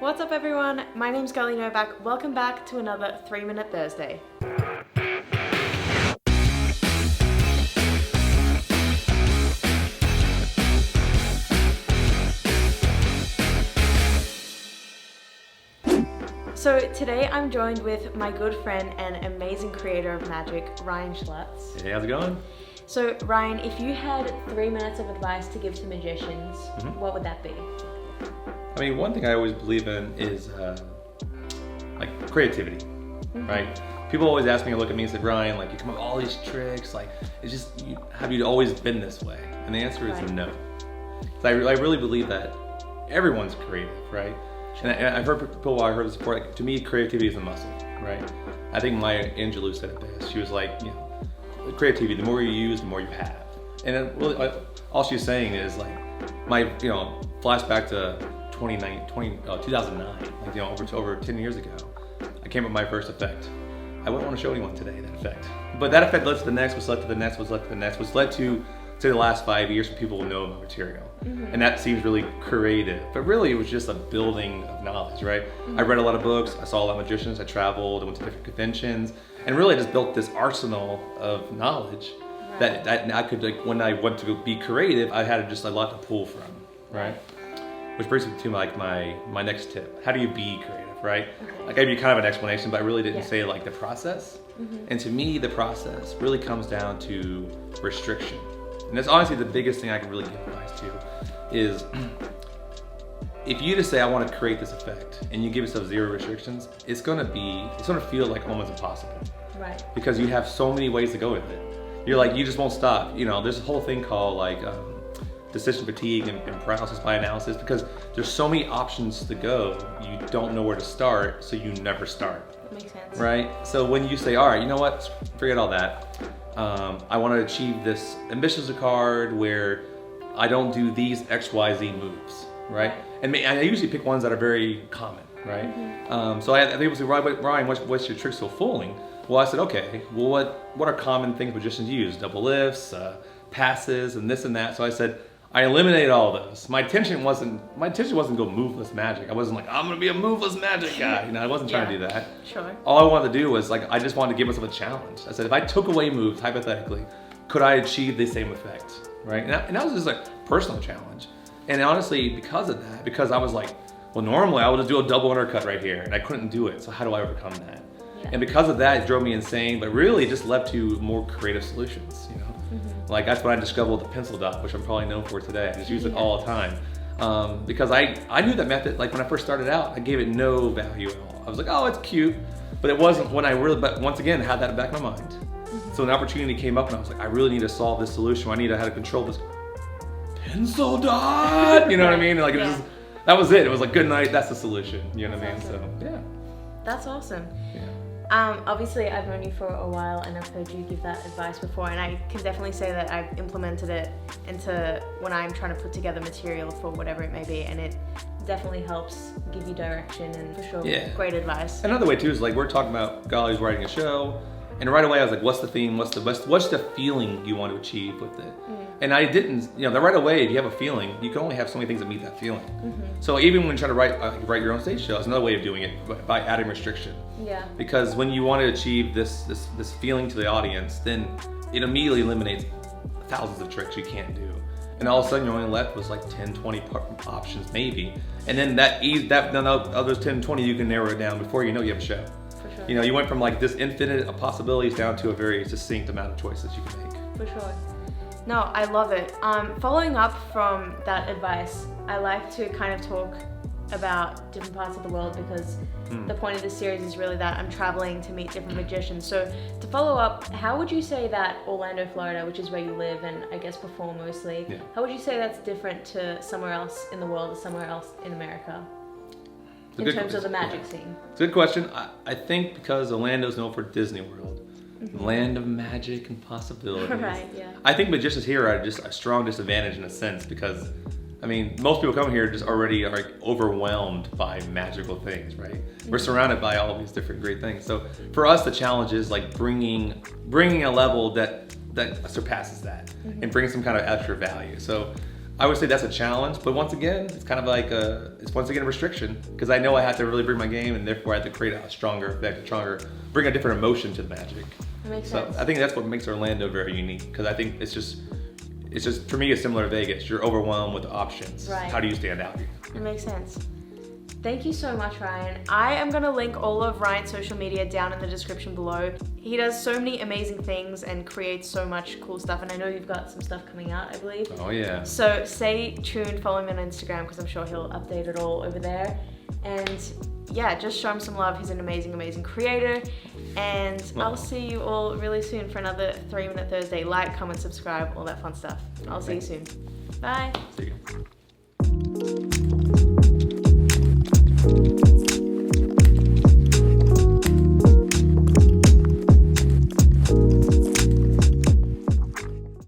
What's up everyone? My name's Gali Novak. Welcome back to another 3-Minute Thursday. So today I'm joined with my good friend and amazing creator of magic, Ryan Schlutz. Hey, how's it going? So Ryan, if you had 3 minutes of advice to give to magicians, what would that be? I mean, one thing I always believe in is like creativity, right? People always ask me to look at me and say, Ryan, like you come up with all these tricks, like it's just, have you always been this way? And the answer is no. So I really believe that everyone's creative, right? And I've heard people, I heard this before, like, to me, creativity is a muscle, right? I think Maya Angelou said it best. She was like, you know, creativity, the more you use, the more you have. And then really, all she's saying is like, flashback to 2009, like, you know, over 10 years ago, I came up with my first effect. I wouldn't want to show anyone today that effect. But that effect led to the next, which led to the next, which led to the next, which led to, say, the last 5 years, so people will know my material. And that seems really creative, but really it was just a building of knowledge, right? I read a lot of books, I saw a lot of magicians, I traveled, I went to different conventions, and really I just built this arsenal of knowledge that I could, like, when I went to be creative, I had just a lot to pull from, right? Which brings me to my next tip. How do you be creative, right? I gave you kind of an explanation, but I really didn't say like the process. And to me, the process really comes down to restriction. And that's honestly the biggest thing I can really give advice to is if you just say, I want to create this effect and you give yourself zero restrictions, it's gonna feel like almost impossible. Right. Because you have so many ways to go with it. You're like, you just won't stop. You know, there's a whole thing called like decision fatigue and paralysis by analysis, because there's so many options to go, you don't know where to start, so you never start. Makes sense. Right? So when you say, all right, you know what, forget all that. I want to achieve this ambitious card where I don't do these XYZ moves, right? And I usually pick ones that are very common, right? So I think say, Ryan, what's your trick so fooling? Well, I said, okay, well, what are common things magicians use? Double lifts, passes, and this and that. So I said, I eliminated all of those. My intention wasn't go moveless magic. I wasn't like, I'm gonna be a moveless magic guy. You know, I wasn't trying to do that. Sure. All I wanted to do was like, I just wanted to give myself a challenge. I said, if I took away moves, hypothetically, could I achieve the same effect, right? And that was just like personal challenge. And honestly, because of that, because I was like, well, normally I would just do a double undercut right here, and I couldn't do it. So how do I overcome that? And because of that, it drove me insane, but really it just led to more creative solutions, you know? Like that's when I discovered the pencil dot, which I'm probably known for today. I just use it all the time. Because I knew that method, like when I first started out, I gave it no value at all. I was like, oh, it's cute, but it wasn't when I really, but once again, had that in the back of my mind. So an opportunity came up and I was like, I really need to solve this solution. I need to how to control this pencil dot, you know what I mean? Like it was just, that was it. It was like, good night, that's the solution, you know what I mean? So yeah. That's awesome. Obviously I've known you for a while and I've heard you give that advice before, and I can definitely say that I've implemented it into when I'm trying to put together material for whatever it may be, and it definitely helps give you direction and for sure great advice. Another way too is like we're talking about Gali's writing a show, and right away I was like, what's the theme, what's the feeling you want to achieve with it? And I didn't, you know, right away, if you have a feeling, you can only have so many things that meet that feeling. So even when you try to write your own stage show, it's another way of doing it by adding restriction. Yeah. Because when you want to achieve this feeling to the audience, then it immediately eliminates thousands of tricks you can't do. And all of a sudden you're only left with like 10, 20 options maybe. And then none of those 10, 20, you can narrow it down before you know you have a show. For sure. You know, you went from like this infinite of possibilities down to a very succinct amount of choices you can make. For sure. No, I love it. Following up from that advice, I like to kind of talk about different parts of the world, because the point of this series is really that I'm traveling to meet different magicians. So to follow up, how would you say that Orlando, Florida, which is where you live and I guess perform mostly, how would you say that's different to somewhere else in the world or somewhere else in America? In terms of the magic scene. It's a good question. I think because Orlando's known for Disney World, land of magic and possibilities. Right, yeah. I think magicians here are just a strong disadvantage in a sense, because I mean, most people come here just already are like overwhelmed by magical things, right? We're surrounded by all these different great things. So for us, the challenge is like bringing a level that surpasses that and bring some kind of extra value. So I would say that's a challenge, but once again, it's kind of like it's once again a restriction because I know I have to really bring my game, and therefore I have to create a stronger effect, bring a different emotion to the Magic. That makes sense. I think that's what makes Orlando very unique because I think it's just for me it's similar to Vegas. You're overwhelmed with options. Right. How do you stand out? It makes sense. Thank you so much, Ryan. I am gonna link all of Ryan's social media down in the description below. He does so many amazing things and creates so much cool stuff, and I know you've got some stuff coming out, I believe. Oh yeah. So stay tuned, follow him on Instagram because I'm sure he'll update it all over there. And yeah, just show him some love. He's an amazing, amazing creator. And I'll see you all really soon for another 3 Minute Thursday. Like, comment, subscribe, all that fun stuff. I'll see you soon. Bye. See you.